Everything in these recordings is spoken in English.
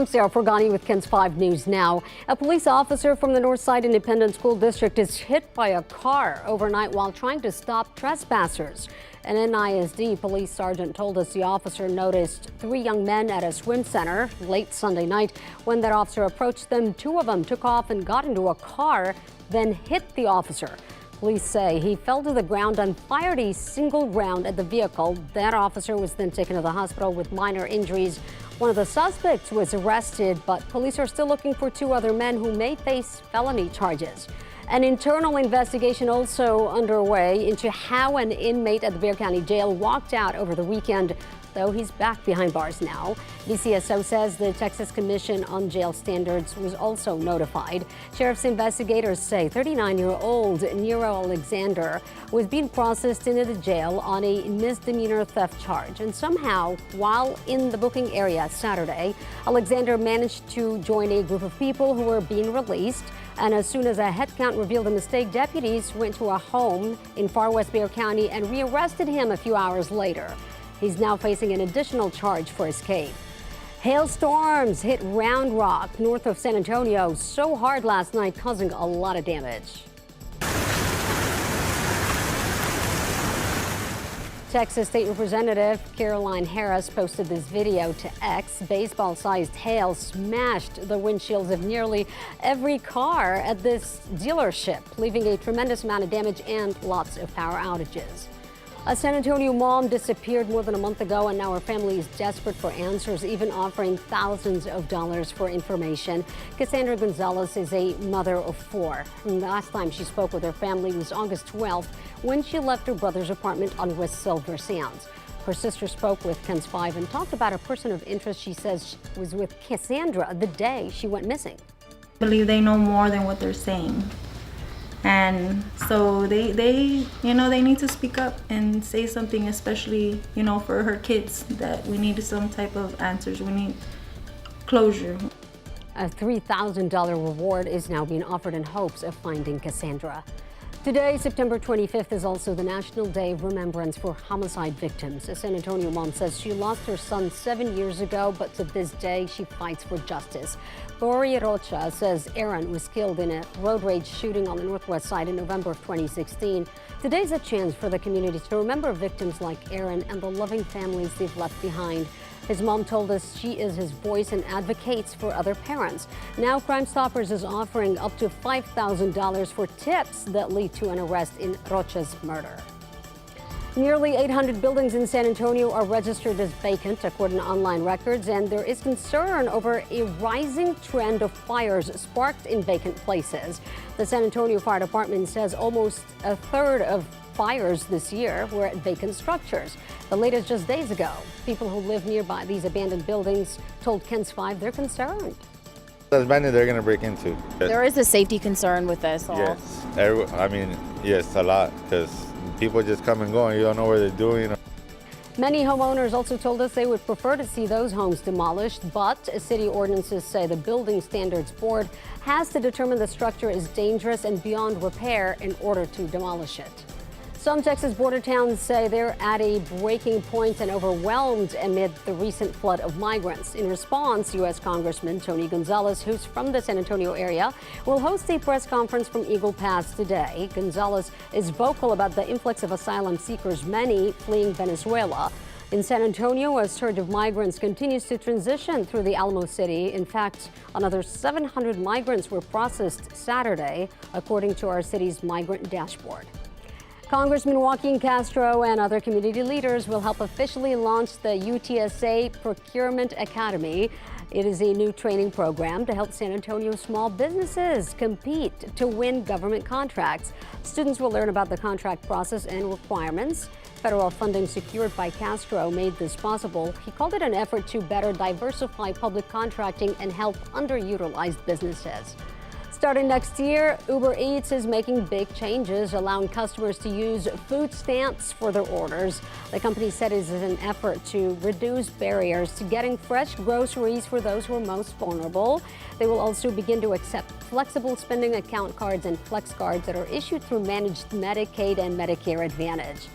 I'm Sarah Fergani with KENS 5 News Now. A police officer from the Northside Independent School District is hit by a car overnight while trying to stop trespassers. An NISD police sergeant told us the officer noticed 3 young men at a swim center late Sunday night. When that officer approached them, 2 of them took off and got into a car, then hit the officer. Police say he fell to the ground and fired a single round at the vehicle. That officer was then taken to the hospital with minor injuries. One of the suspects was arrested, but police are still looking for 2 other men who may face felony charges. An internal investigation also underway into how an inmate at the Bexar County Jail walked out over the weekend, though he's back behind bars now. BCSO says the Texas Commission on Jail Standards was also notified. Sheriff's investigators say 39-year-old Nero Alexander was being processed into the jail on a misdemeanor theft charge. And somehow, while in the booking area Saturday, Alexander managed to join a group of people who were being released. And as soon as a head count revealed a mistake, deputies went to a home in far west Bexar County and rearrested him a few hours later. He's now facing an additional charge for escape. Hailstorms hit Round Rock, north of San Antonio, so hard last night, causing a lot of damage. Texas State Representative Caroline Harris posted this video to X. Baseball-sized hail smashed the windshields of nearly every car at this dealership, leaving a tremendous amount of damage and lots of power outages. A San Antonio mom disappeared more than a month ago, and now her family is desperate for answers, even offering thousands of dollars for information. Cassandra Gonzalez is a mother of 4. And the last time she spoke with her family was August 12th, when she left her brother's apartment on West Silver Sands. Her sister spoke with KENS 5 and talked about a person of interest she says was with Cassandra the day she went missing. I believe they know more than what they're saying. And so they need to speak up and say something, especially, for her kids, that we need some type of answers. We need closure. A $3,000 reward is now being offered in hopes of finding Cassandra. Today, September 25th, is also the National Day of Remembrance for Homicide Victims. A San Antonio mom says she lost her son 7 years ago, but to this day, she fights for justice. Lori Rocha says Aaron was killed in a road rage shooting on the Northwest Side in November of 2016. Today's a chance for the community to remember victims like Aaron and the loving families they've left behind. His mom told us she is his voice and advocates for other parents. Now Crime Stoppers is offering up to $5,000 for tips that lead to an arrest in Rocha's murder. Nearly 800 buildings in San Antonio are registered as vacant, according to online records, and there is concern over a rising trend of fires sparked in vacant places. The San Antonio Fire Department says almost a third of fires this year were at vacant structures. The latest just days ago. People who live nearby these abandoned buildings told KENS 5 they're concerned. That's abandoned, they're going to break into. There is a safety concern with this all. Yes, yes, a lot, because people just come and go and you don't know where they're doing. Many homeowners also told us they would prefer to see those homes demolished, but city ordinances say the Building Standards Board has to determine the structure is dangerous and beyond repair in order to demolish it. Some Texas border towns say they're at a breaking point and overwhelmed amid the recent flood of migrants. In response, U.S. Congressman Tony Gonzalez, who's from the San Antonio area, will host a press conference from Eagle Pass today. Gonzalez is vocal about the influx of asylum seekers, many fleeing Venezuela. In San Antonio, a surge of migrants continues to transition through the Alamo City. In fact, another 700 migrants were processed Saturday, according to our city's migrant dashboard. Congressman Joaquin Castro and other community leaders will help officially launch the UTSA Procurement Academy. It is a new training program to help San Antonio small businesses compete to win government contracts. Students will learn about the contract process and requirements. Federal funding secured by Castro made this possible. He called it an effort to better diversify public contracting and help underutilized businesses. Starting next year, Uber Eats is making big changes, allowing customers to use food stamps for their orders. The company said it is an effort to reduce barriers to getting fresh groceries for those who are most vulnerable. They will also begin to accept flexible spending account cards and flex cards that are issued through managed Medicaid and Medicare Advantage.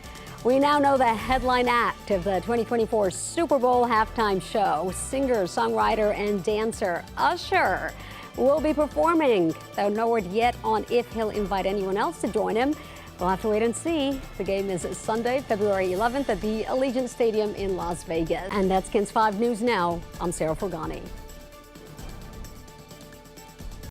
We now know the headline act of the 2024 Super Bowl halftime show. Singer, songwriter, and dancer Usher will be performing, though no word yet on if he'll invite anyone else to join him. We'll have to wait and see. The game is Sunday, February 11th at the Allegiant Stadium in Las Vegas. And that's KENS 5 News Now. I'm Sarah Forgani.